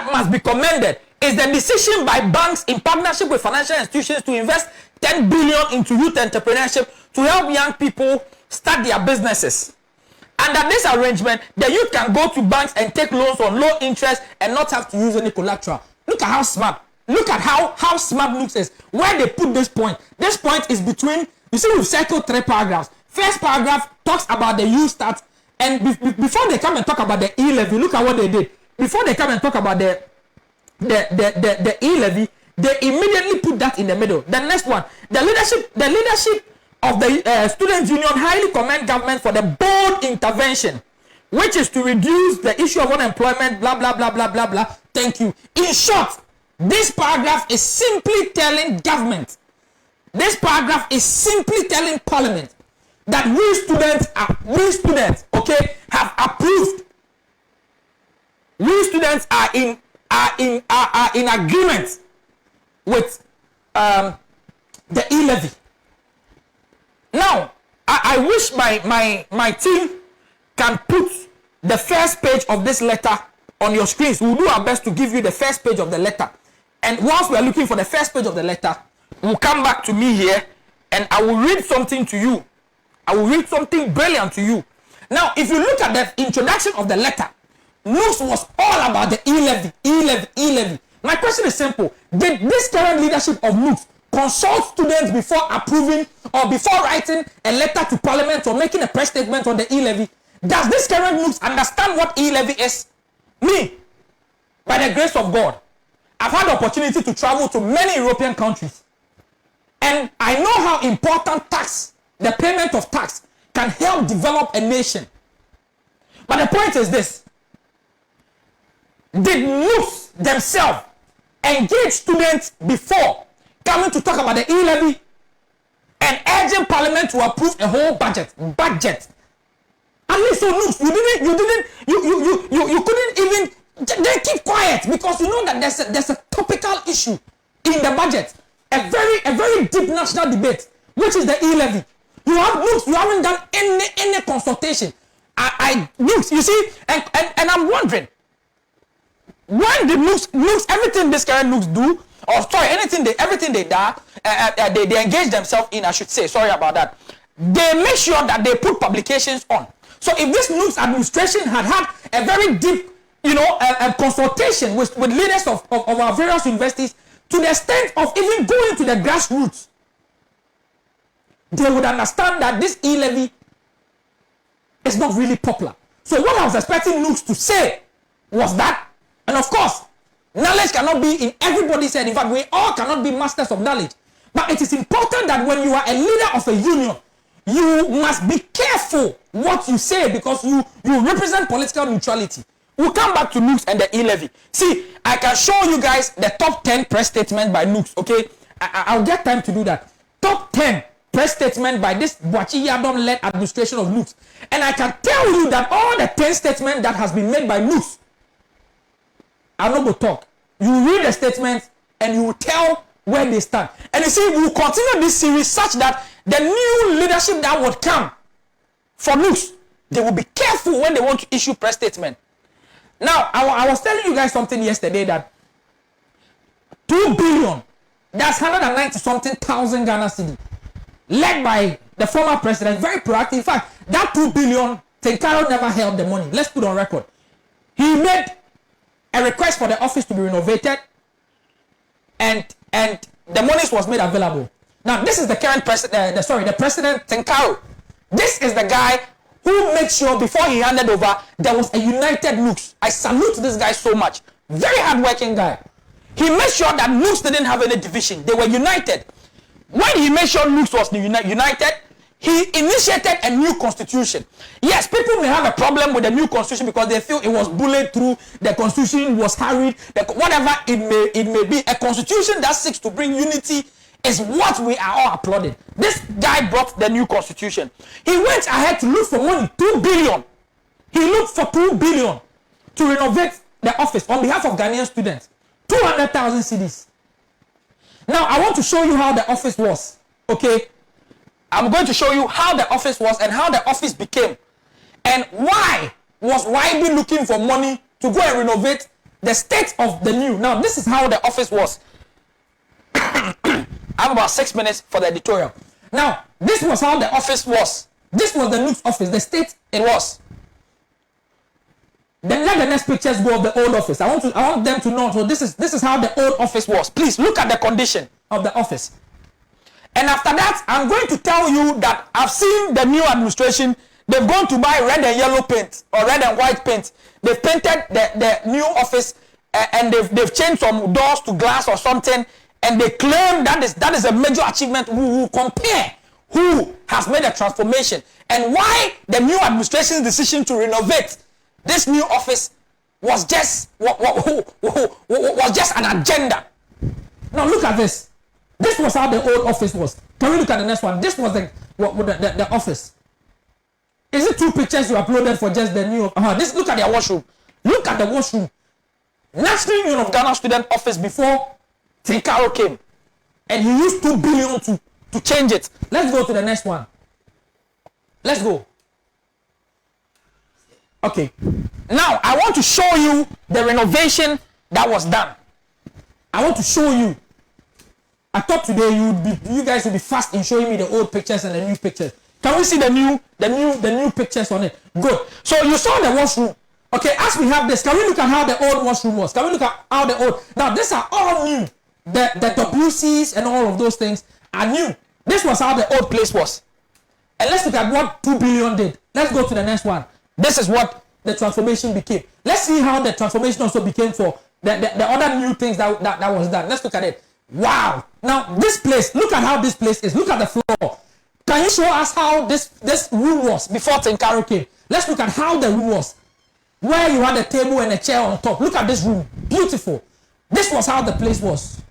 that must be commended is the decision by banks in partnership with financial institutions to invest 10 billion into youth entrepreneurship to help young people start their businesses. Under this arrangement, the youth can go to banks and take loans on low interest and not have to use any collateral. Look at how smart. Look at how smart Nooks is. Where they put this point. This point is between, you see, we've circled 3 paragraphs. First paragraph talks about the youth start, and before they come and talk about the E-levy, look at what they did. Before they come and talk about the E-levy, they immediately put that in the middle. The next one, the leadership of the students' union highly commend government for the bold intervention, which is to reduce the issue of unemployment, blah, blah, blah, blah, blah, blah. Thank you. In short, this paragraph is simply telling government, this paragraph is simply telling parliament that we students, okay, have approved. We students are in agreement with the E-levy. Now, I wish my team can put the first page of this letter on your screens. We'll do our best to give you the first page of the letter. And whilst we are looking for the first page of the letter, we'll come back to me here and I will read something to you. I will read something brilliant to you. Now, if you look at the introduction of the letter, Nooks was all about the E-levy. My question is simple. Did this current leadership of Nooks consult students before approving or before writing a letter to parliament or making a press statement on the E-levy? Does this current Nooks understand what E-levy is? Me, by the grace of God, I've had the opportunity to travel to many European countries. And I know how important tax, the payment of tax, can help develop a nation. But the point is this. Did Nooks themselves engage students before coming to talk about the E-levy and urging parliament to approve a whole budget? At least so Nooks, you couldn't even, they keep quiet because you know that there's a topical issue in the budget, a very deep national debate, which is the E-levy. You have Nooks, you haven't done any consultation. Nooks, you see, and I'm wondering, when did Nooks, everything this current Nooks do, or sorry, everything they do, they engage themselves in, I should say, sorry about that. They make sure that they put publications on. So if this Nooks administration had a very deep, a consultation with leaders of our various universities to the extent of even going to the grassroots, they would understand that this E-levy is not really popular. So what I was expecting Nooks to say was that, and of course, knowledge cannot be in everybody's head. In fact, we all cannot be masters of knowledge. But it is important that when you are a leader of a union, you must be careful what you say because you represent political neutrality. We'll come back to Nooks and the E-levy. See, I can show you guys the top 10 press statements by Nooks, okay? I'll get time to do that. Top 10 press statement by this Boachi Yadom-led administration of Nooks. And I can tell you that all the 10 statements that has been made by Nooks, I'm not going to talk. You read the statement and you will tell where they stand. And you see, we will continue this series such that the new leadership that would come for Nooks, they will be careful when they want to issue press statement. Now, I was telling you guys something yesterday that 2 billion, that's 190 something thousand Ghana cedi, led by the former president, very proactive. In fact, that 2 billion, Tenkaro never held the money. Let's put on record. He made a request for the office to be renovated, and the money was made available. Now, this is the current president, the president Tenkaro. This is the guy who made sure before he handed over, there was a united Nooks. I salute this guy so much. Very hardworking guy. He made sure that Nooks didn't have any division. They were united. When he made sure Nooks was united, he initiated a new constitution. Yes, people may have a problem with the new constitution because they feel it was bullied through, the constitution was hurried, whatever it may be. A constitution that seeks to bring unity is what we are all applauding. This guy brought the new constitution. He went ahead to look for money, 2 billion. He looked for 2 billion to renovate the office on behalf of Ghanaian students. 200,000 cedis. Now, I want to show you how the office was. Okay? I'm going to show you how the office was and how the office became. And why was YB looking for money to go and renovate the state of the new. Now, this is how the office was. I have about 6 minutes for the editorial. Now, this was how the office was. This was the NUP's office, the state it was. Then let the next pictures go of the old office. I want them to know. So this is how the old office was. Please look at the condition of the office. And after that, I'm going to tell you that I've seen the new administration. They've gone to buy red and yellow paint or red and white paint. They've painted the new office and they've changed some doors to glass or something. And they claim that is a major achievement. We will compare who has made a transformation and why the new administration's decision to renovate this new office was just an agenda. Now look at this. This was how the old office was. Can we look at the next one? This was the office. Is it 2 pictures you uploaded for just the new? Look at their washroom. Look at the washroom. National Union of Ghana Student Office before Tinkaro came, and he used 2 billion to change it. Let's go to the next one. Let's go. Okay. Now I want to show you the renovation that was done. I want to show you. I thought today you guys would be fast in showing me the old pictures and the new pictures. Can we see the new pictures on it? Good. So you saw the washroom. Okay, as we have this, can we look at how the old washroom was? Can we look at how the old? Now these are all new. The WCs and all of those things are new. This was how the old place was. And let's look at what 2 billion did. Let's go to the next one. This is what the transformation became. Let's see how the transformation also became for the other new things that was done. Let's look at it. Wow. Now this place, look at how this place is. Look at the floor. Can you show us how this room was before Tinkaro came? Let's look at how the room was. Where you had a table and a chair on top. Look at this room. Beautiful. This was how the place was.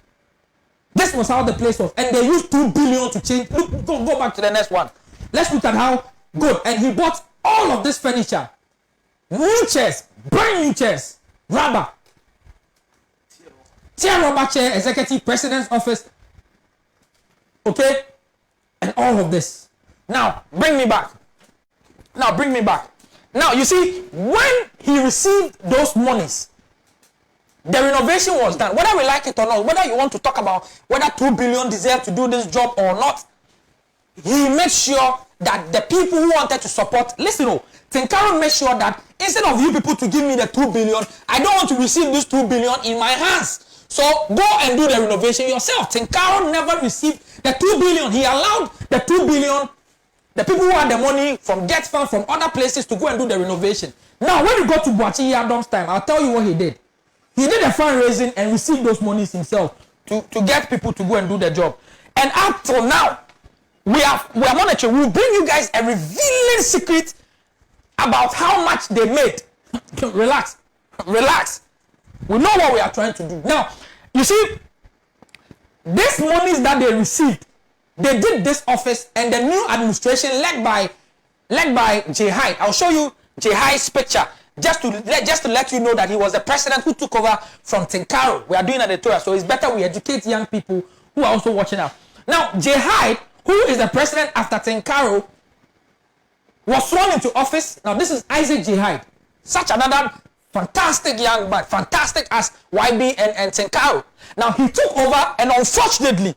This was how the place was. And they used 2 billion to change. Look, go back to the next one. Let's look at how good. And he bought all of this furniture. New chairs. Brand new chairs. Rubber. Chair rubber chair. Executive President's office. Okay? And all of this. Now, bring me back. Now, you see, when he received those monies, the renovation was done. Whether we like it or not, whether you want to talk about whether 2 billion deserve to do this job or not, he made sure that the people who wanted to support, listen, Tinkaro made sure that instead of you people to give me the 2 billion, I don't want to receive this 2 billion in my hands. So go and do the renovation yourself. Tinkaro never received the 2 billion. He allowed the 2 billion, the people who had the money from Get Fund, from other places to go and do the renovation. Now, when you go to Boachi Yadom's time, I'll tell you what he did. He did a fundraising and received those monies himself to get people to go and do the job. And up till now, we are monitoring. We'll bring you guys a revealing secret about how much they made. Relax. We know what we are trying to do. Now, you see, these monies that they received, they did this office, and the new administration led by J. Hyde. I'll show you J. Hyde's picture just to let you know that he was the president who took over from Tinkaro. We are doing an editorial, so it's better we educate young people who are also watching now. Now, J. Hyde, who is the president after Tinkaro, was sworn into office. Now, this is Isaac J. Hyde, such another fantastic young man, fantastic as YB and Tinkaro. Now, he took over, and unfortunately,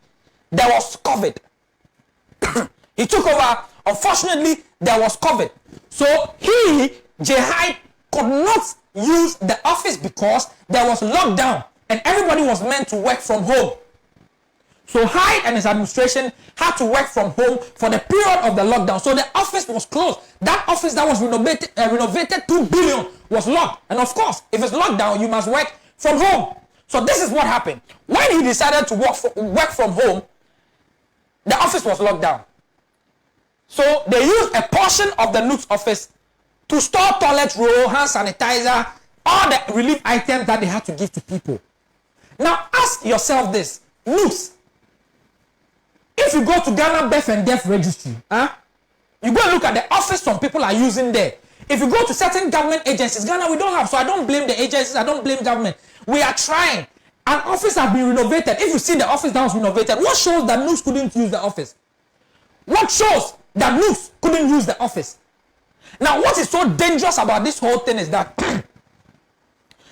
there was COVID. He took over. Unfortunately, there was COVID. So he, J. Hyde, could not use the office because there was lockdown and everybody was meant to work from home. So Hyde and his administration had to work from home for the period of the lockdown. So the office was closed. That office that was renovated 2 billion was locked. And of course, if it's locked down, you must work from home. So this is what happened. When he decided to work from home, the office was locked down. So they used a portion of the NUP's office to store toilet roll, hand sanitizer, all the relief items that they had to give to people. Now ask yourself this, NUP's, if you go to Ghana Birth and Death Registry, you go and look at the office some people are using there. If you go to certain government agencies, Ghana we don't have, so I don't blame the agencies, I don't blame government. We are trying. An office has been renovated. If you see the office that was renovated, what shows that NUP's couldn't use the office? What shows that NUP's couldn't use the office? Now, what is so dangerous about this whole thing is that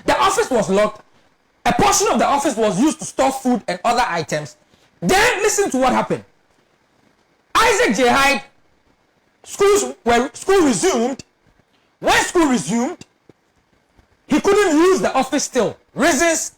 The office was locked. A portion of the office was used to store food and other items. Then listen to what happened. Isaac J. Hyde, school resumed. When school resumed, he couldn't use the office still. Reasons,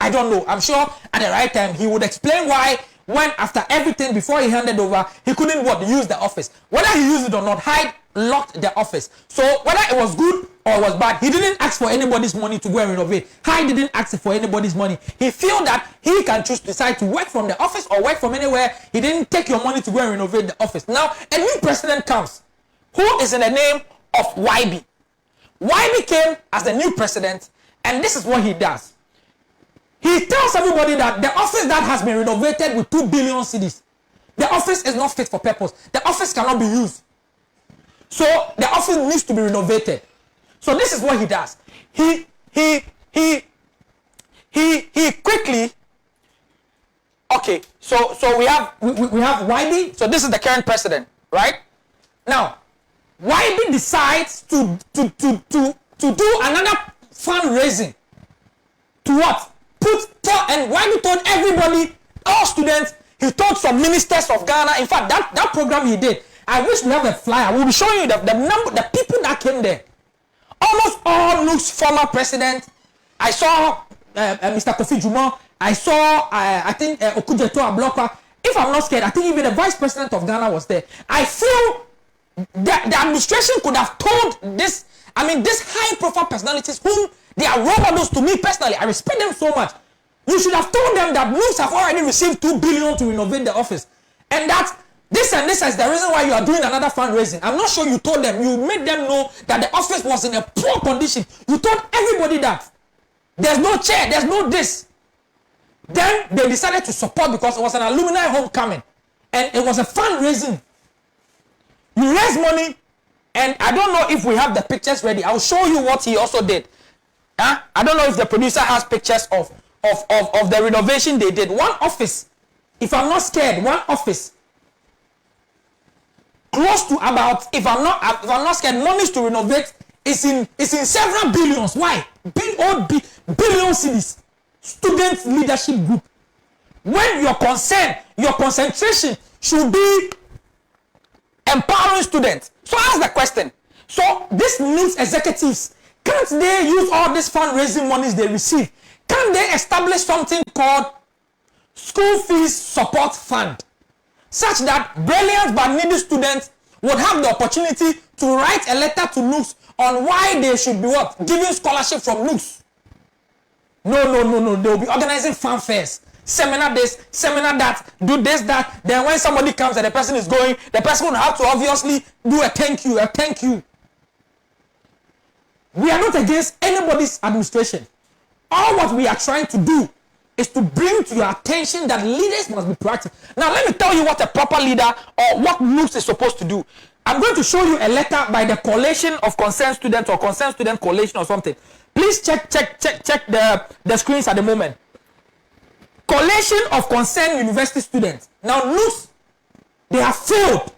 I don't know. I'm sure at the right time he would explain why, when after everything, before he handed over, he couldn't use the office. Whether he used it or not, Hyde locked the office. So whether it was good or it was bad, he didn't ask for anybody's money to go and renovate. Hyde didn't ask for anybody's money. He felt that he can choose to decide to work from the office or work from anywhere. He didn't take your money to go and renovate the office. Now, a new president comes, who is in the name of YB. YB came as the new president, and this is what he does. He tells everybody that the office that has been renovated with 2 billion cedis, the office is not fit for purpose. The office cannot be used. So the office needs to be renovated. So this is what he does. He quickly. Okay, so we have YB. So this is the current president, right? Now, YB decides to do another fundraising. To what? And YB told everybody, all students, he told some ministers of Ghana. In fact, that program he did, I wish we have a flyer. We'll be showing you the people that came there. Almost all Nook's former president. I saw Mr. Kofi Juma. I saw, I think, Okujeto Ablokwa. If I'm not scared, I think even the vice president of Ghana was there. I feel that the administration could have told this, these high-profile personalities whom they are role models to me personally. I respect them so much. You should have told them that Nooks have already received 2 billion to renovate the office. And that this and this is the reason why you are doing another fundraising. I'm not sure you told them. You made them know that the office was in a poor condition. You told everybody that. There's no chair. There's no this. Then they decided to support because it was an alumni homecoming. And it was a fundraising. You raise money. And I don't know if we have the pictures ready. I'll show you what he also did. I don't know if the producer has pictures of the renovation they did. One office, if I'm not scared, one office close to about, if I'm not scared, monies to renovate is in several billions. Why? Billion cities. Student leadership group. When your concentration should be empowering students. So ask the question. So this means executives, can't they use all these fundraising monies they receive? Can't they establish something called school fees support fund, such that brilliant but needy students would have the opportunity to write a letter to Nooks on why they should be what? Giving scholarship from Nooks. No. They'll be organizing fanfares, seminar this, seminar that, do this, that. Then when somebody comes and the person is going, the person will have to obviously do a thank you. We are not against anybody's administration. All what we are trying to do is to bring to your attention that leaders must be proactive. Now, let me tell you what a proper leader or what Nooks is supposed to do. I'm going to show you a letter by the Coalition of Concerned Students or Concerned Student Coalition or something. Please check the screens at the moment. Coalition of Concerned University Students. Now, Nooks, they have failed.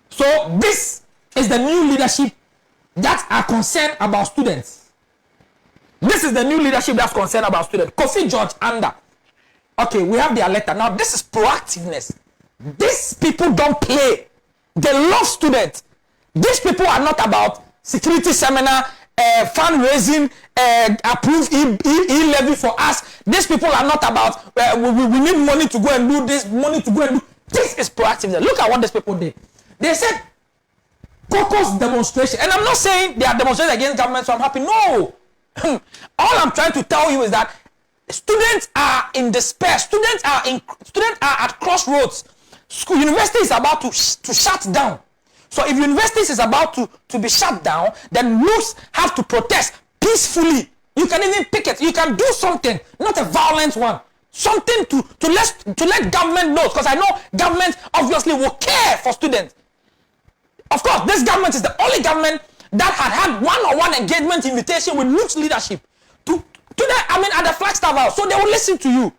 So, this is the new leadership that are concerned about students. This is the new leadership that's concerned about students. Kofi George Anda. Okay, we have their letter. Now, this is proactiveness. These people don't play. They love students. These people are not about security seminar, fundraising, approve e-levy for us. These people are not about, we need money to go and do this, money to go and do. This is proactiveness. Look at what these people did. They said, caucus demonstration. And I'm not saying they are demonstrating against government, so I'm happy. No. All I'm trying to tell you is that students are in despair. Students are at crossroads. University is about to shut down. So if universities is about to be shut down, then Nooks have to protest peacefully. You can even picket. You can do something, not a violent one. Something to let government know, because I know government obviously will care for students. Of course, this government is the only government that had one-on-one engagement invitation with Nooks leadership at the Flagstaff House. So they will listen to you.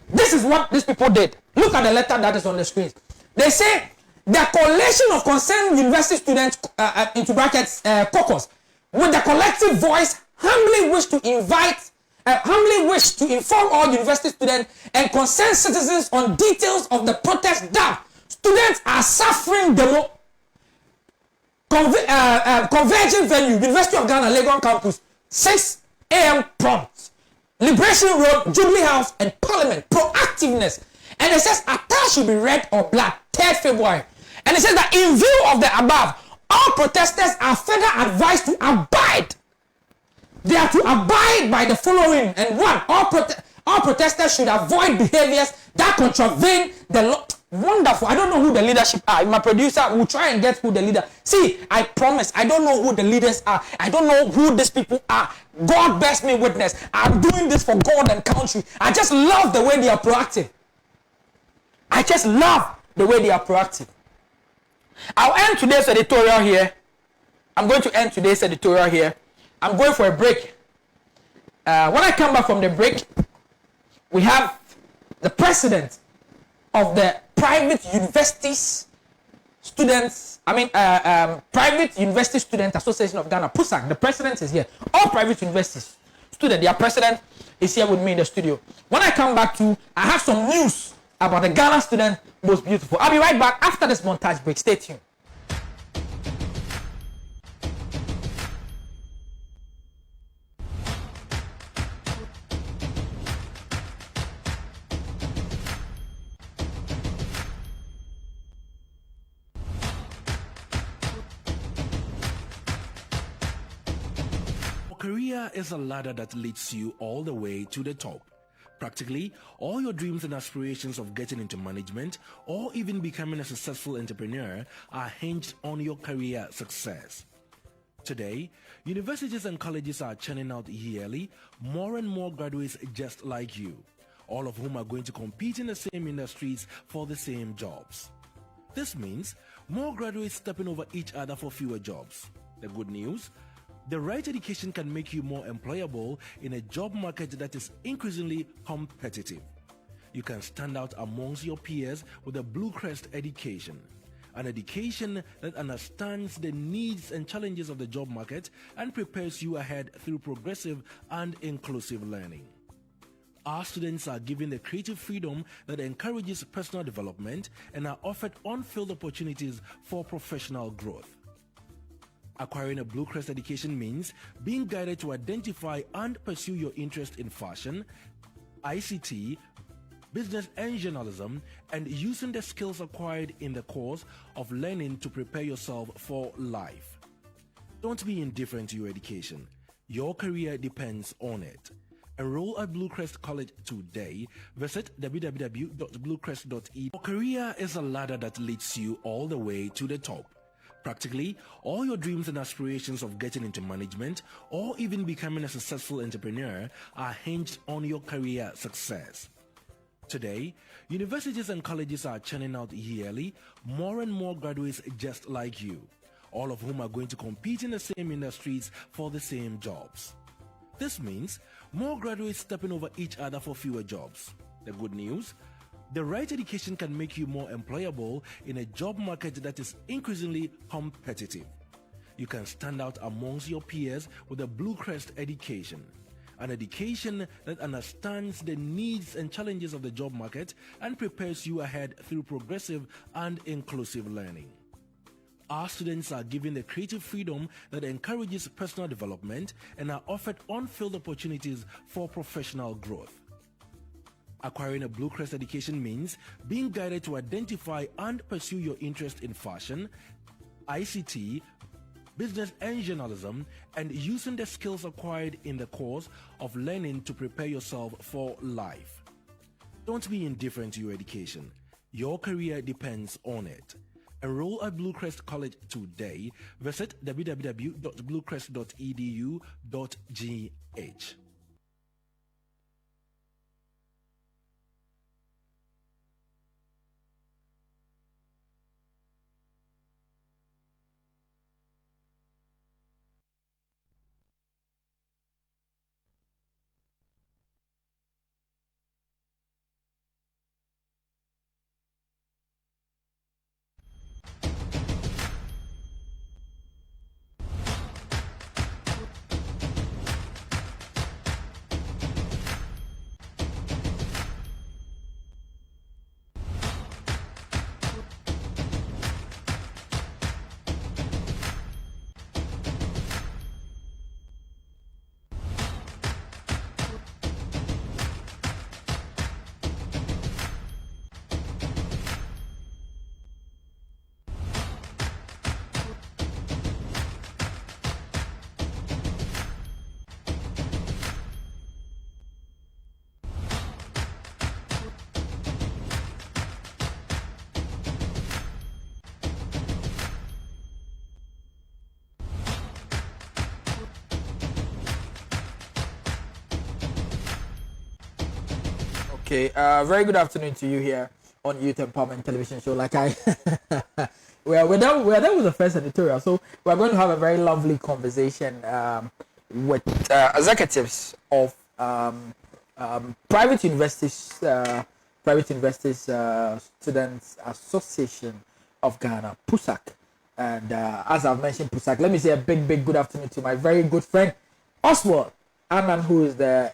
This is what these people did. Look at the letter that is on the screen. They say the Coalition of Concerned University Students, into brackets, caucus, with the collective voice humbly wish to inform all university students and concerned citizens on details of the protest that students are suffering demo. Converging venue, University of Ghana, Legon campus, 6 a.m. prompt. Liberation Road, Jubilee House, and Parliament. Proactiveness. And it says attire should be red or black, 3rd February. And it says that in view of the above, all protesters are further advised to abide. They are to abide by the following. And one, all protesters should avoid behaviors that contravene the law. Wonderful. I don't know who the leadership are. My producer will try and get who the leader. See, I promise, I don't know who the leaders are. I don't know who these people are. God bears me witness. I'm doing this for God and country. I just love the way they are proactive. I just love the way they are proactive. I'll end today's editorial here. I'm going to end today's editorial here. I'm going for a break. When I come back from the break, we have the president of the private universities students, Private University Student Association of Ghana, Pusag. The president is here. All private universities students, their president is here with me in the studio. When I come back I have some news about the Ghana student most beautiful. I'll be right back after this montage break. Stay tuned. Career is a ladder that leads you all the way to the top. Practically, all your dreams and aspirations of getting into management or even becoming a successful entrepreneur are hinged on your career success. Today, universities and colleges are churning out yearly more and more graduates just like you, all of whom are going to compete in the same industries for the same jobs. This means more graduates stepping over each other for fewer jobs. The good news? The right education can make you more employable in a job market that is increasingly competitive. You can stand out amongst your peers with a Blue Crest education, an education that understands the needs and challenges of the job market and prepares you ahead through progressive and inclusive learning. Our students are given the creative freedom that encourages personal development and are offered on-field opportunities for professional growth. Acquiring a Blue Crest education means being guided to identify and pursue your interest in fashion, ICT, business and journalism, and using the skills acquired in the course of learning to prepare yourself for life. Don't be indifferent to your education. Your career depends on it. Enroll at Blue Crest College today. Visit www.bluecrest.edu. Your career is a ladder that leads you all the way to the top. Practically, all your dreams and aspirations of getting into management or even becoming a successful entrepreneur are hinged on your career success. Today, universities and colleges are churning out yearly more and more graduates just like you, all of whom are going to compete in the same industries for the same jobs. This means more graduates stepping over each other for fewer jobs. The good news? The right education can make you more employable in a job market that is increasingly competitive. You can stand out amongst your peers with a Blue Crest education, an education that understands the needs and challenges of the job market and prepares you ahead through progressive and inclusive learning. Our students are given the creative freedom that encourages personal development and are offered on-field opportunities for professional growth. Acquiring a Blue Crest education means being guided to identify and pursue your interest in fashion, ICT, business and journalism, and using the skills acquired in the course of learning to prepare yourself for life. Don't be indifferent to your education. Your career depends on it. Enroll at Blue Crest College today. Visit www.bluecrest.edu.gh. Okay. Very good afternoon to you here on Youth Empowerment Television Show. Like we're done with the first editorial, so we're going to have a very lovely conversation with executives of private universities, Students Association of Ghana, Pusag. And as I've mentioned, Pusag, let me say a big good afternoon to my very good friend Oswald Annan, who is the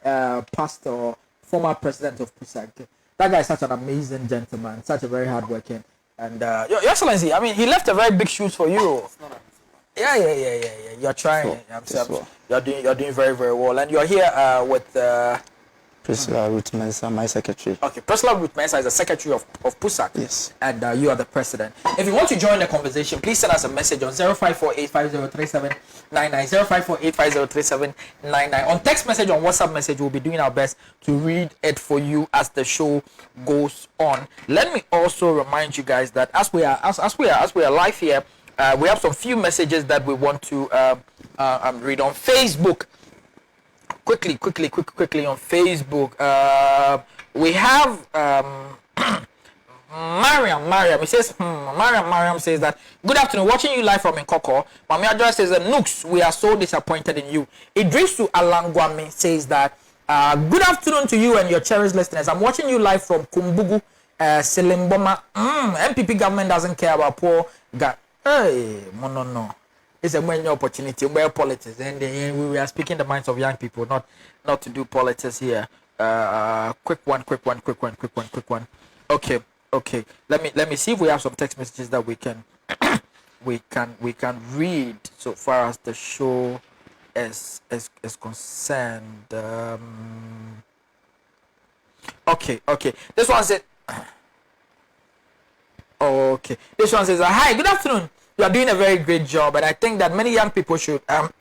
pastor, former president of Pusag. That guy is such an amazing gentleman, such a very hardworking, and Your Excellency, I mean, he left a very big shoes for you. Yeah. You're trying. You're doing very well, and you're here with. Priscilla Ruth Mensah, my secretary. Okay, Priscilla Ruth Mensah is the secretary of Pusag. Yes. And you are the president. If you want to join the conversation, please send us a message on 0548503799, 0548503799. On text message, on WhatsApp message, we'll be doing our best to read it for you as the show goes on. Let me also remind you guys that as we are live here, we have some few messages that we want to read on Facebook. Quickly on Facebook. We have Mariam. It says Mariam says that good afternoon, watching you live from Nkoko. Mami Adra says that Nooks, we are so disappointed in you. Idrisu Alangwami says that good afternoon to you and your cherished listeners. I'm watching you live from Kumbugu, Selimboma. MPP government doesn't care about poor guy. Hey, no. It's a new opportunity where politics, and we are speaking the minds of young people, not to do politics here. Quick one. Okay. Let me see if we have some text messages that we can read so far as the show is concerned. Okay. This one said. Okay. This one says, hi, good afternoon. You are doing a very great job, and I think that many young people should up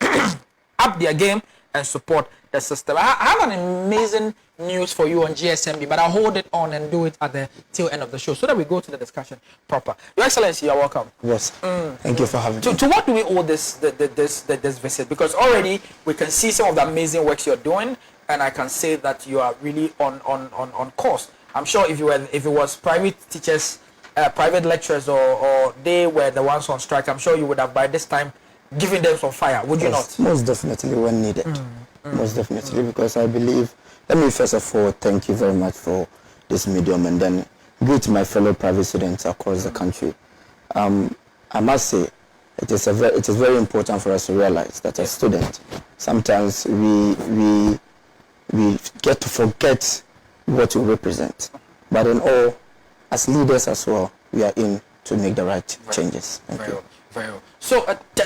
their game and support the system. I have an amazing news for you on GSMB, but I'll hold it on and do it at the till end of the show so that we go to the discussion proper. Your Excellency, you're welcome. Yes. Thank you for having me. To what do we owe this visit? Because already we can see some of the amazing works you're doing, and I can say that you are really on course. I'm sure if it was private teachers, private lecturers, or they were the ones on strike, I'm sure you would have by this time given them some fire, would you not? Most definitely when needed. Most definitely, because I believe, let me first of all thank you very much for this medium, and then greet my fellow private students across the country. I must say, it is very important for us to realize that as students, sometimes we get to forget what we represent. But in all, as leaders as well, we are in to make the right changes. Thank you. Very well. So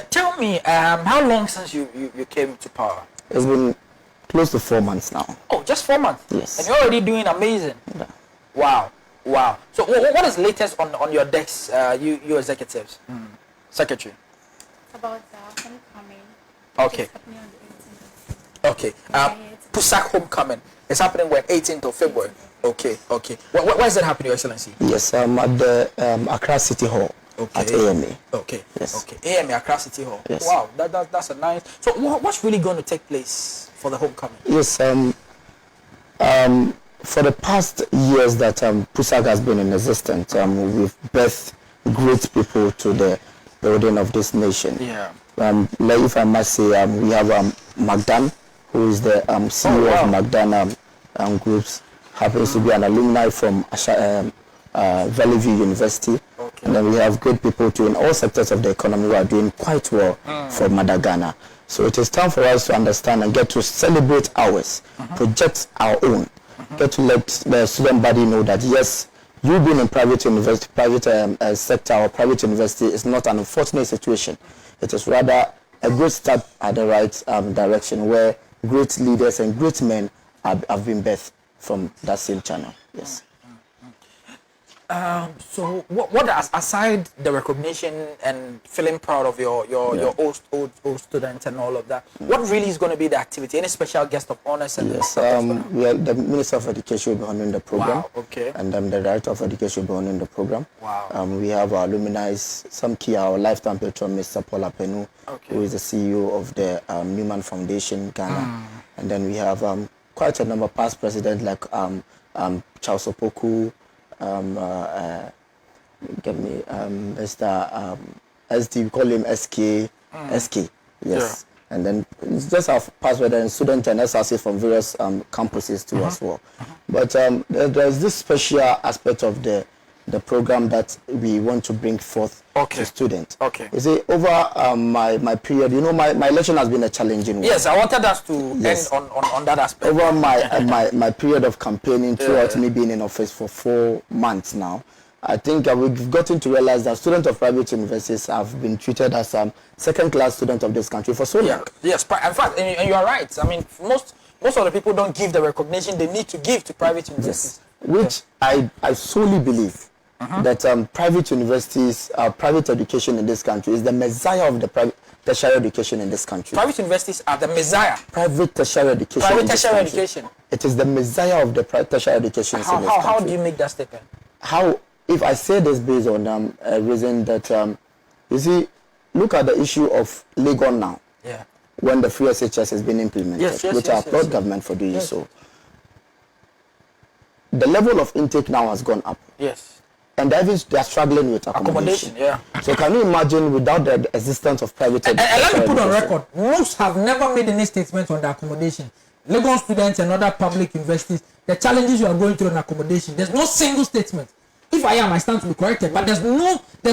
tell me, how long since you came to power? It's been close to 4 months now. Oh, just 4 months? Yes. And you're already doing amazing. Yeah. Wow. So what is latest on your decks, you executives? Secretary? About the homecoming. Okay. Happening on the 18th. Okay. Pusag homecoming. It's happening when 18th of February. Okay. Where is that happening, Your Excellency? Yes, at the Accra City Hall. Okay. At AMA. Okay. Yes. Okay. AMA, Accra City Hall. Yes. Wow, that's a nice. So what's really going to take place for the homecoming? Yes. For the past years that Pusag has been in existence, we've birthed great people to the building of this nation. Yeah. Like if I must say, we have Magdan, who is the CEO of Magdan Groups. Happens to be an alumni from Valley View University. Okay. And then we have good people too in all sectors of the economy who are doing quite well for Mother Ghana. So it is time for us to understand and get to celebrate ours, project our own, get to let the student body know that yes, you being in private university, private sector or private university is not an unfortunate situation. It is rather a good step at the right direction where great leaders and great men have been birthed from that same channel. Yes. So what aside the recognition and feeling proud of your old students and all of that, what really is going to be the activity? Any special guest of honors? And yes, the Minister of Education will be honoring the program. Wow, okay. And the Director of Education will be honoring the program. Wow. We have our alumni, some key, our lifetime patron, Mr. Paul Apenu, who is the CEO of the Newman Foundation, Ghana. And then we have quite a number past presidents like Charles Opoku, Mr. SD, we call him SK, SK, yes. And then it's just our past president and student and SRC from various campuses too as well. But there's this special aspect of the program that we want to bring forth to students. Okay. You see, over my period, my election has been a challenging one. Yes, I wanted us to end on that aspect. Over my period of campaigning throughout me being in office for 4 months now, I think we've gotten to realize that students of private universities have been treated as second-class students of this country for so long. Yes, in fact, and you are right. I mean, most of the people don't give the recognition they need to give to private universities. Which I solely believe that private universities, private education in this country is the messiah of the private tertiary education in this country. Private universities are the messiah. Private tertiary education. Private tertiary education. It is the messiah of the tertiary education in this country. How do you make that statement? How, if I say this based on a reason that, you see, look at the issue of Legon now. Yeah. When the free SHS has been implemented, which I applaud government for doing so. The level of intake now has gone up. Yes. And they are struggling with accommodation. So can you imagine without the existence of private education? And let me put on record, most have never made any statement on the accommodation. Legon students and other public universities, the challenges you are going through in accommodation, there's no single statement. If I am, I stand to be corrected, but there's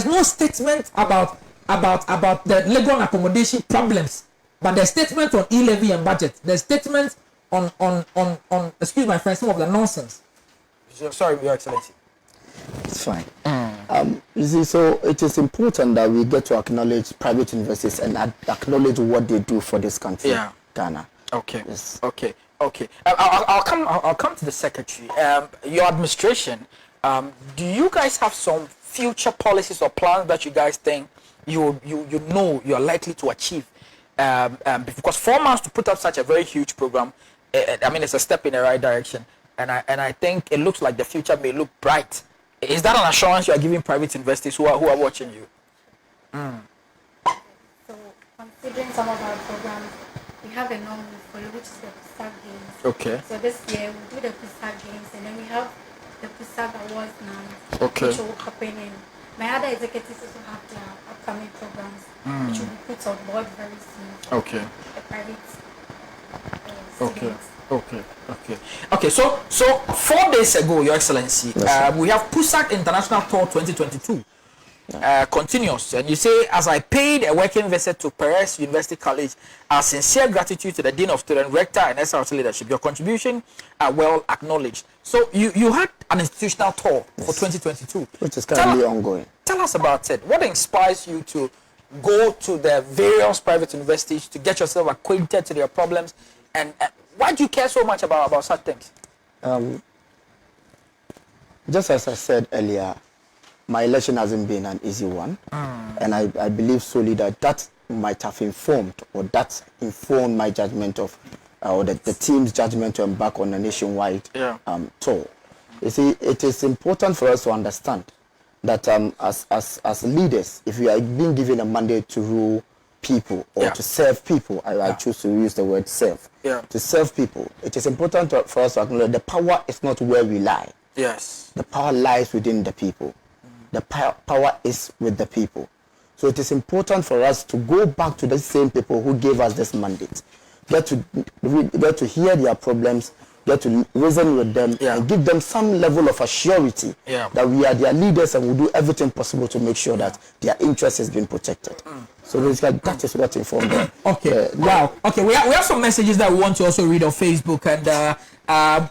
no statement about the Legon accommodation problems. But there's statement on e-levy and budget. There's statement on excuse my friend, some of the nonsense. Sorry, Your Excellency. It's fine. You see, so it is important that we get to acknowledge private universities and acknowledge what they do for this country, Ghana. Okay. Yes. Okay. I'll come to the secretary. Your administration. Do you guys have some future policies or plans that you guys think you know you're likely to achieve? Because 4 months to put up such a very huge program, I mean, it's a step in the right direction, and I think it looks like the future may look bright. Is that an assurance you are giving private investors who are watching you? So, considering some of our programs, we have a norm we follow, which is the Pusag Games. Okay. So this year we do the Pusag Games, and then we have the Pusag Awards now, Okay. which will happen in. My other executives also have their upcoming programs, which will be put on board very soon. Okay. The private Okay. students. Okay. So 4 days ago, Your Excellency, we have Pusag International Tour 2022 continuous, and you say, as I paid a working visit to Perez University College, our sincere gratitude to the Dean of Student, Rector, and SRC leadership. Your contribution are well acknowledged. So you had an institutional tour for 2022, which is currently ongoing. Tell us about it. What inspires you to go to the various private universities to get yourself acquainted to their problems, and why do you care so much about such things? Just as I said earlier, my election hasn't been an easy one, and I believe solely that might have informed, or that informed my judgment of, or the team's judgment to embark on a nationwide tour. You see, it is important for us to understand that as leaders, if we are being given a mandate to rule people or to serve people, I choose to use the word serve. To serve people, it is important for us to acknowledge the power is not where we lie. Yes. The power lies within the people. The power is with the people. So it is important for us to go back to the same people who gave us this mandate. Get to hear their problems, get to reason with them, and give them some level of assurity that we are their leaders and will do everything possible to make sure that their interest has been protected. So basically, that is what informed them. Okay, wow. Okay, we have some messages that we want to also read on Facebook, and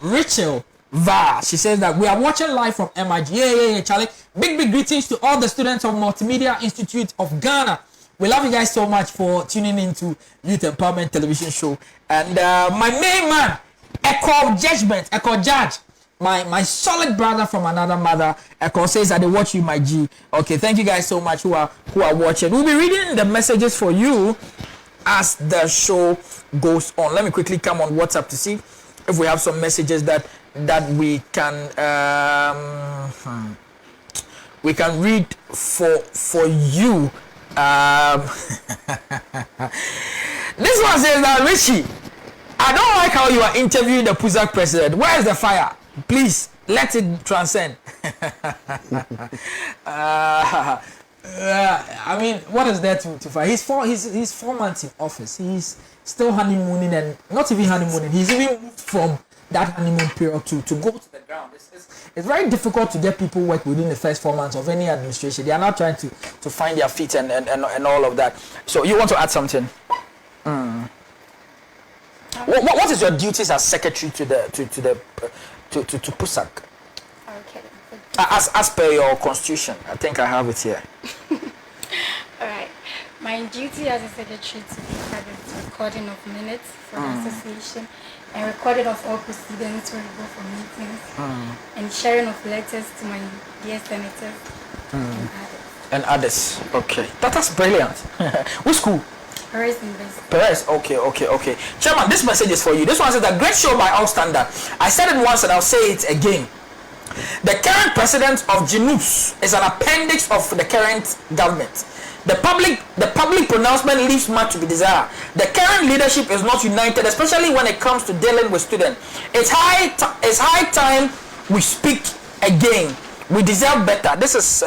Rachel Va, she says that we are watching live from MIG. Yeah, Charlie. Big greetings to all the students of Multimedia Institute of Ghana. We love you guys so much for tuning into Youth Empowerment Television Show. And my main man, Echo Judgment, Echo Judge, my solid brother from another mother, Echo says that they watch you, my G. Okay, thank you guys so much who are watching. We'll be reading the messages for you as the show goes on. Let me quickly come on WhatsApp to see if we have some messages that we can read for you. This one says that Richie, I don't like how you are interviewing the Pusag president. Where is the fire? Please let it transcend. I mean, what is there to fight? He's 4 months in office. He's still honeymooning, and not even honeymooning. He's even moved from that honeymoon period to go to the ground. It's very difficult to get people work within the first 4 months of any administration. They are not trying to find their feet and all of that. So you want to add something? What is your duties as secretary to Pusag? Okay. As per your constitution, I think I have it here. All right. My duty as a secretary to Pusag is recording of minutes for the association and recording of all proceedings when we go for meetings and sharing of letters to my dear senators And others. Okay. That's brilliant. Which school? Perez University. Perez. Okay. Chairman, this message is for you. This one says a great show by all standard. I said it once and I'll say it again. The current president of GNUPS is an appendix of the current government. The public pronouncement leaves much to be desired. The current leadership is not united, especially when it comes to dealing with students. It's high time we speak again. We deserve better. This is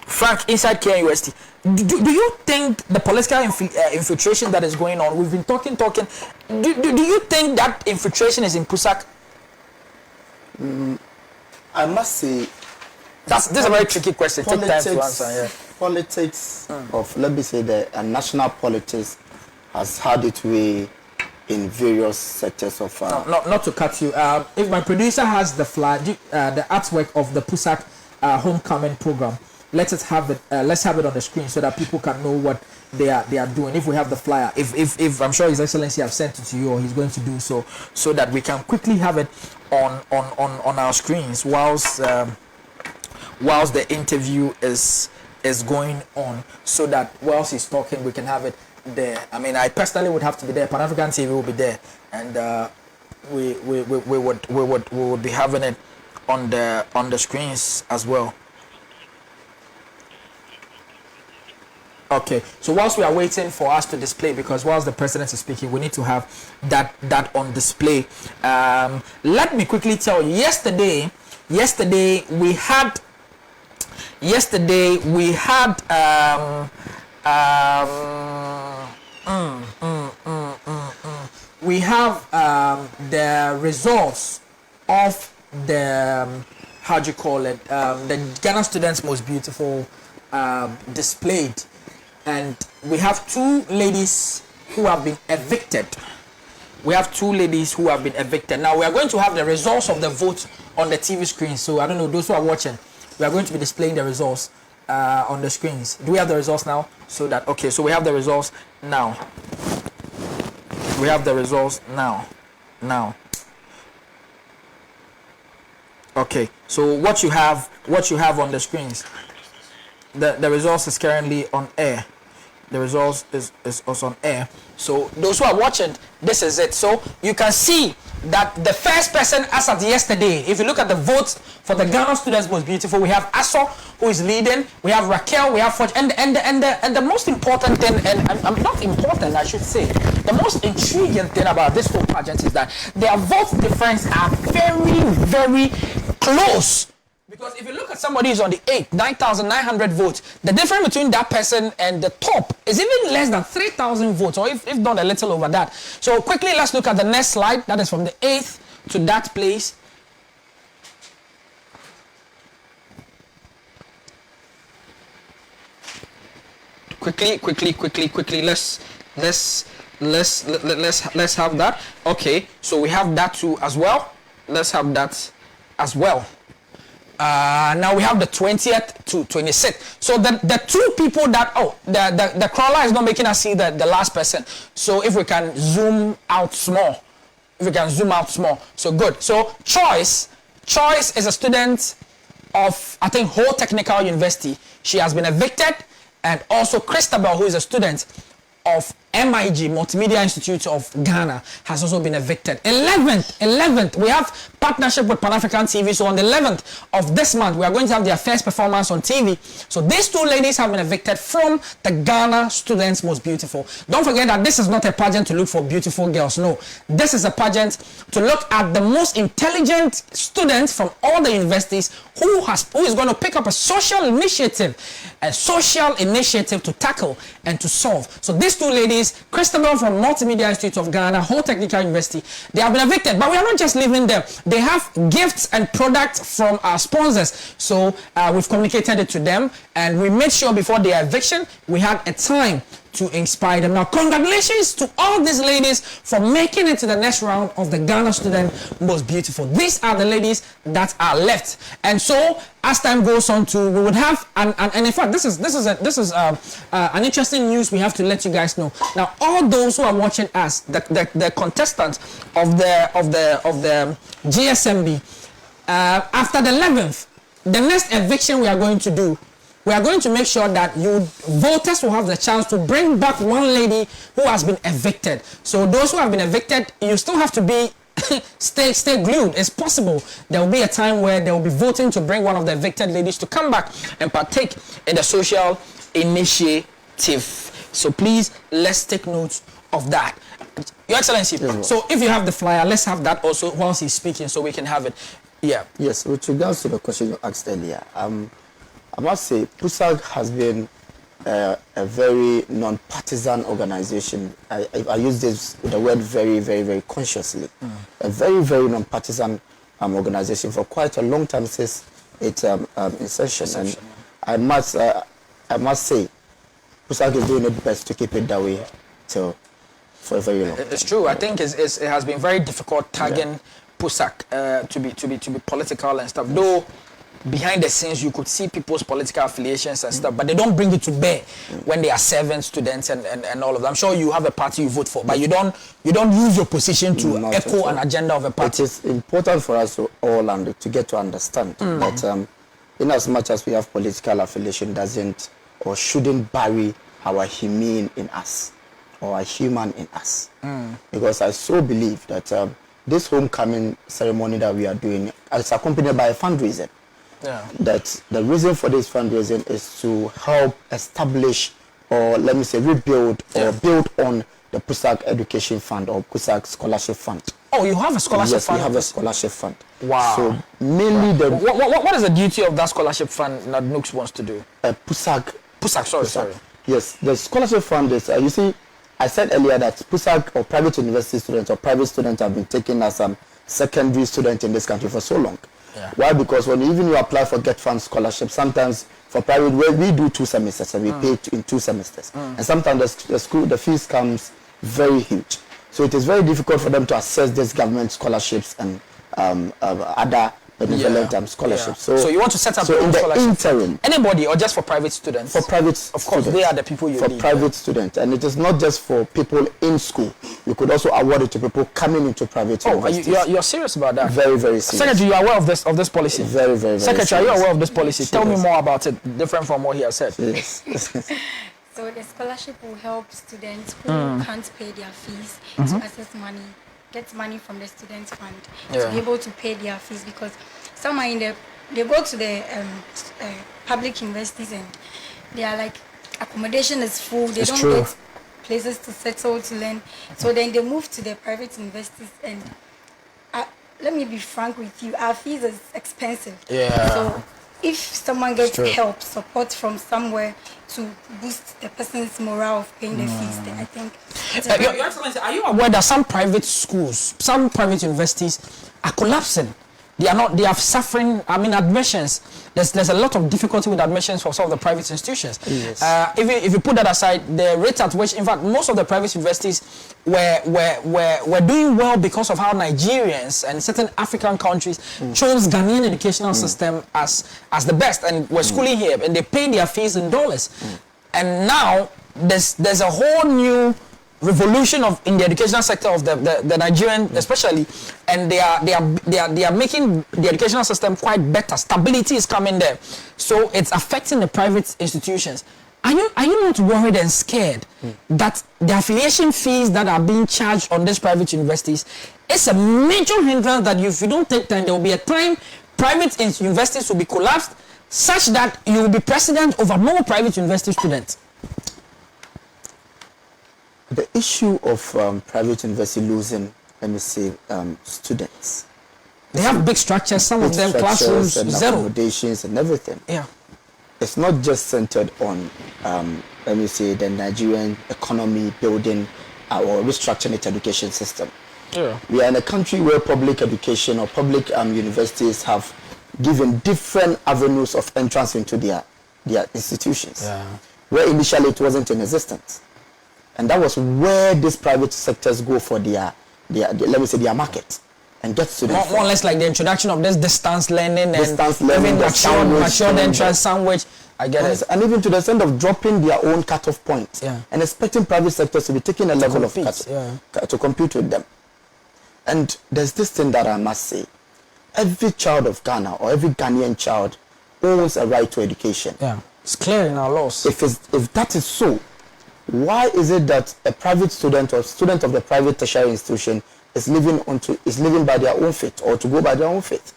Frank inside KNUST. Do you think the political infiltration that is going on? We've been talking. Do you think that infiltration is in Pusag? I must say, this is a very tricky question. Take time to answer. Yeah. Politics of, let me say, the national politics has had its way in various sectors of. Not to cut you. If my producer has the flag, the artwork of the Pusag homecoming program, let's have it on the screen so that people can know what they are doing. If we have the flyer, if I'm sure His Excellency have sent it to you, or he's going to do so that we can quickly have it on our screens whilst the interview is going on, so that whilst he's talking we can have it there. I mean, I personally would have to be there. Pan African TV will be there, and we would be having it on the screens as well. Okay, so whilst we are waiting for us to display, because whilst the president is speaking, we need to have that on display. Let me quickly tell you, yesterday we had we have the results of the how do you call it, the Ghana Students Most Beautiful displayed, and we have two ladies who have been evicted. Now we are going to have the results of the vote on the TV screen. So I don't know, those who are watching, we are going to be displaying the results on the screens. Do we have the results now? So we have the results now. Okay, so what you have on the screens, the results is currently on air. The results is also on air. So those who are watching, this is it. So you can see that the first person as at yesterday, if you look at the votes for the Ghana Students Most Beautiful, we have Aso, who is leading, we have Raquel, we have Forge, and the most important thing, and not important, I should say, the most intriguing thing about this whole pageant is that their vote difference are very, very close. Because if you look at somebody who's on the 9,900 votes, the difference between that person and the top is even less than 3,000 votes, or if not a little over that. So quickly, let's look at the next slide. That is from the 8th to that place. Quickly. Let's have that. Okay, so we have that too as well. Let's have that as well. Now we have the 20th to 26th. So the two people that the crawler is not making us see the last person. So if we can zoom out small. So good. So Choice is a student of, I think, Ho Technical University. She has been evicted, and also Christabel, who is a student of MIG, Multimedia Institute of Ghana, has also been evicted. 11th, we have partnership with Pan-African TV. So on the 11th of this month, we are going to have their first performance on TV. So these two ladies have been evicted from the Ghana Students Most Beautiful. Don't forget that this is not a pageant to look for beautiful girls. No, this is a pageant to look at the most intelligent students from all the universities who is going to pick up a social initiative to tackle and to solve. So these two ladies, Christabel from Multimedia Institute of Ghana, Whole Technical University, they have been evicted. But we are not just leaving them. They have gifts and products from our sponsors. So we've communicated it to them, and we made sure before their eviction, we had a time to inspire them. Now, congratulations to all these ladies for making it to the next round of the Ghana Student Most Beautiful. These are the ladies that are left. And so, as time goes on, we would have, and in fact, this is an interesting news we have to let you guys know. Now, all those who are watching us, the contestants of the GSMB, after the 11th, the next eviction we are going to do, we are going to make sure that voters will have the chance to bring back one lady who has been evicted. So those who have been evicted, you still have to be stay glued. It's possible there will be a time where they will be voting to bring one of the evicted ladies to come back and partake in the social initiative. So please, let's take note of that. Your Excellency, so if you have the flyer, let's have that also whilst he's speaking so we can have it. Yeah. Yes, with regards to the question you asked earlier, I must say, Pusag has been a very non-partisan organization. I use the word very, very, very consciously. A very, very non-partisan organization for quite a long time since its inception. And I must say, Pusag is doing its best to keep it that way for a very long time. It's true. I think it has been very difficult tagging Pusag to be political and stuff. Though behind the scenes you could see people's political affiliations and stuff, but they don't bring it to bear when they are serving students and all of that. I'm sure you have a party you vote for, but you don't use your position to echo an agenda of a party. It is important for us to to get to understand that in as much as we have political affiliation, doesn't or shouldn't bury our human in us or our human in us. Because I so believe that this homecoming ceremony that we are doing is accompanied by a fundraiser. That the reason for this fundraising is to help establish, or let me say rebuild or build on the Pusag Education Fund or Pusag Scholarship Fund. Oh, you have a scholarship fund? Yes, we have a scholarship fund. Wow. So mainly what is the duty of that scholarship fund that Nooks wants to do? Pusag, sorry. Yes, the scholarship fund is, you see, I said earlier that Pusag or private university students or private students have been taken as secondary students in this country for so long. Why? Because when you apply for Get Fund scholarship, sometimes for private, we do 2 semesters and we pay in 2 semesters. And sometimes the fees comes very huge. So it is very difficult for them to access these government scholarships and other benevolent scholarships. So you want to set up in the interim. Anybody or just for private students? For private Of course, they are the people you need. For private students. And it is not just for people in school. You could also award it to people coming into private universities. You're serious about that? Very, very serious. Secretary, you are aware of this policy? Very, very, very Secretary, serious. are you aware of this policy? Tell me more about it, different from what he has said. Yes. So the scholarship will help students who can't pay their fees to access money, get money from the students fund to be able to pay their fees, because some are they go to the public universities and they are like, accommodation is full, they don't get places to settle to learn, so then they move to the private universities. And let me be frank with you, our fees is expensive. So if someone gets help, support from somewhere to boost the person's morale of paying the fees, then I think Your Excellency, are you aware that some private schools, some private universities are collapsing? They are suffering, admissions. There's a lot of difficulty with admissions for some of the private institutions. Yes. If you put that aside, the rate at which, in fact, most of the private universities were doing well because of how Nigerians and certain African countries chose Ghanaian educational system as the best, and were schooling here, and they pay their fees in dollars. And now there's a whole new revolution in the educational sector of the Nigerian especially, and they are making the educational system quite better. Stability is coming there, so it's affecting the private institutions. Are you not worried and scared that the affiliation fees that are being charged on these private universities is a major hindrance that if you don't take time, there will be a time private universities will be collapsed such that you will be president over more private university students? The issue of private university losing, let me say, students. They have big structures, some of them classrooms, and zero. accommodations and everything. Yeah. It's not just centered on, let me say, the Nigerian economy building or restructuring its education system. Yeah. We are in a country where public education or public universities have given different avenues of entrance into their institutions. Yeah. Where initially it wasn't in existence. And that was where these private sectors go for their let me say, their market. And get students. More or less like the introduction of this distance learning learning, matured entrance sandwich. I get it. And even to the extent of dropping their own cutoff point. Yeah. And expecting private sectors to be taking a level of to compete with them. And there's this thing that I must say. Every child of Ghana or every Ghanaian child owns a right to education. Yeah. It's clear in our laws. If that is so, why is it that a private student or student of the private tertiary institution is living by their own faith or to go by their own faith?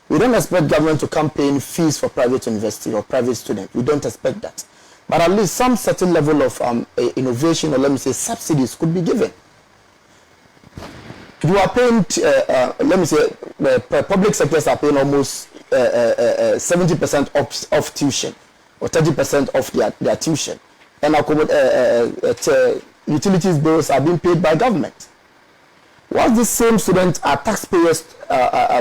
We don't expect government to come paying fees for private university or private student. We don't expect that. But at least some certain level of innovation or let me say subsidies could be given. You are paying, let me say, public sectors are paying almost 70% off tuition or 30% off their tuition. And utilities bills are being paid by government. Whilst the same students are taxpayers,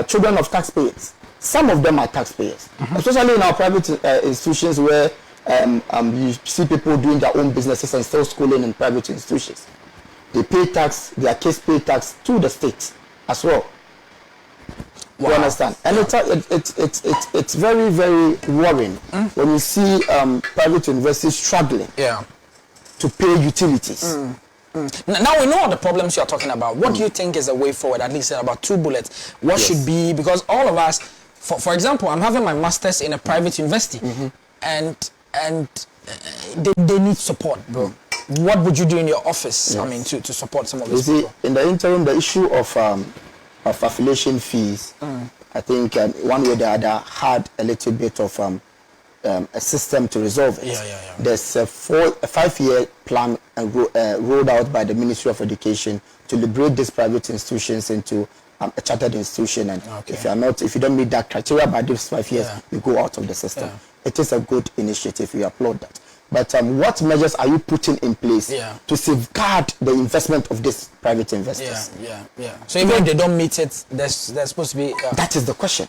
children of taxpayers. Some of them are taxpayers, especially in our private institutions where you see people doing their own businesses and still schooling in private institutions. They pay tax, their kids pay tax to the state as well. Wow. You understand? And it's very, very worrying when you see private universities struggling to pay utilities. Now we know all the problems you're talking about. What do you think is a way forward? At least about 2 bullets. What should be, because all of us, for example, I'm having my master's in a private university, and they need support, bro. What would you do in your office? I mean, to support some of these people. In the interim, the issue of affiliation fees, I think one way or the other had a little bit of a system to resolve it. There's a 5-year plan rolled out by the Ministry of Education to liberate these private institutions into a chartered institution, and if you don't meet that criteria by these 5 years, you go out of the system. It is a good initiative. We applaud that. But what measures are you putting in place to safeguard the investment of these private investors? So even if they don't meet it, there's supposed to be... that is the question.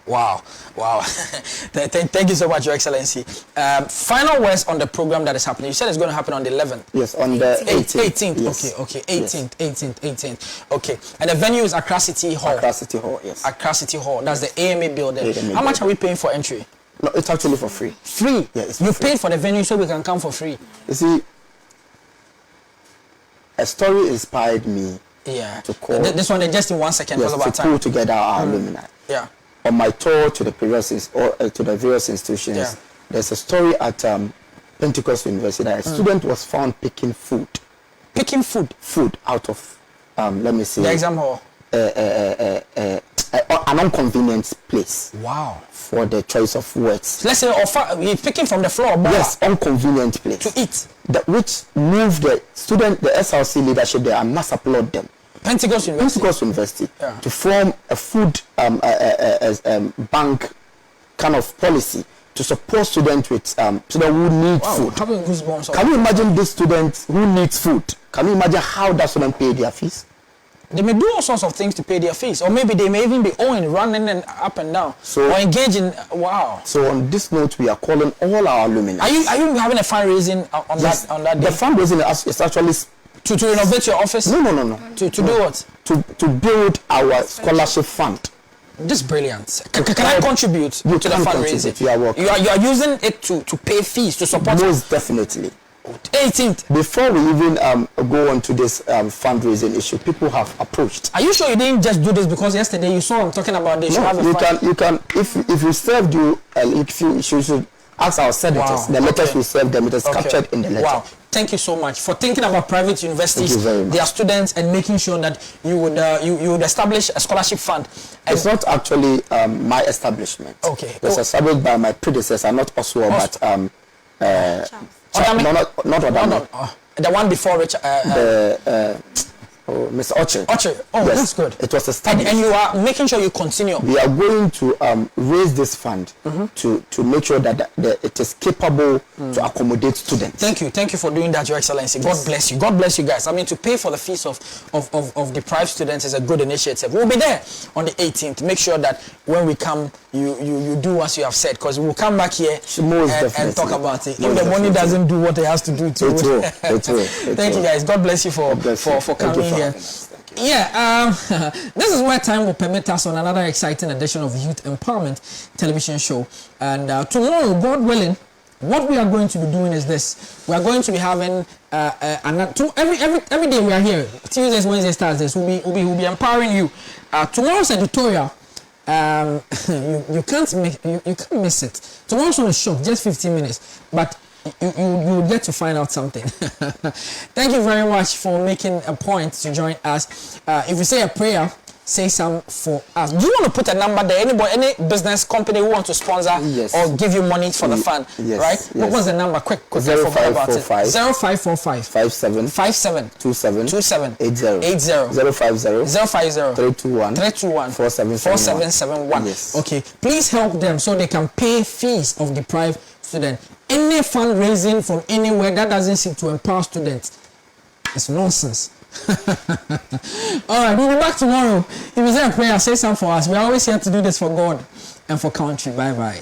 Wow. Thank you so much, Your Excellency. Final words on the program that is happening. You said it's going to happen on the 11th. Yes, on the 18th. Yes. Okay. 18th. Okay. And the venue is Accra City Hall. Accra City Hall, yes. Accra City Hall. That's the AMA building. How much are we paying for entry? No, it's actually for free. Free? Yeah, it's you free. paid for the venue so we can come for free. You see, a story inspired me to call. This one, just in 1 second, because of our to time. pull together our alumni. On my tour to the various institutions, there's a story at Pentecost University that a student was found picking food. Picking food? Food out of, let me see. The exam hall? An inconvenient place. Wow. For the choice of words. Let's say he's picking from the floor. Yes, inconvenient place. To eat. Which moved the SLC leadership there, I must applaud them. Pentecost University to form a food bank kind of policy to support students with students who need food. Having goosebumps. Can you imagine this student who needs food? Can you imagine how that student pay their fees? They may do all sorts of things to pay their fees, or maybe they may even be owing, running and up and down, or engaging. Wow. So on this note, we are calling all our alumni. Are you having a fundraising on that day? The fundraising is actually to renovate your office. No. To do what? To build our scholarship fund. This is brilliant. Can I contribute to the fundraising? You are welcome. You are using it to pay fees to support. Most definitely. 18th. Before we even go on to this fundraising issue, people have approached. Are you sure you didn't just do this because yesterday you saw him talking about this? No, you can if you served you if you should Ask our senators. Wow. The letters Okay. we serve them. It is Okay. captured in the letter. Wow. Thank you so much for thinking about private universities, Thank you very much. their students, and making sure that you would establish a scholarship fund. And It's not actually my establishment. Okay. It was established by my predecessor, not Oswald, but Odame? not Odame. The one before Richard. Mr. Oche. Oche. Oh, Yes, that's good. It was established. And you are making sure you continue. We are going to raise this fund to make sure that it is capable to accommodate students. Thank you for doing that, Your Excellency. God bless you. God bless you guys. I mean, to pay for the fees of deprived students is a good initiative. We'll be there on the 18th. Make sure that when we come, you do as you have said, because we'll come back here and talk about it. If the money doesn't do what it has to do, It will. Thank you guys. God bless you for coming here. Yeah, this is where time will permit us on another exciting edition of Youth Empowerment television show. And tomorrow, God willing, what we are going to be doing is this: we are going to be having every day we are here, Tuesdays, Wednesdays, Thursdays. We'll be empowering you. Tomorrow's editorial. You can't miss it. Tomorrow's one is short, just 15 minutes, but you will get to find out something. Thank you very much for making a point to join us. If you say a prayer, say some for us. Do you want to put a number there? Any business company who want to sponsor or give you money for the fund, yes, right? Yes. What's the number? Quick, 0545 0545 57 27 80 050 321 4771. Yes. Okay, please help them so they can pay fees of deprived students. Any fundraising from anywhere that doesn't seem to empower students is nonsense. All right, we'll be back tomorrow. If you say a prayer, say something for us. We're always here to do this for God and for country. Bye bye.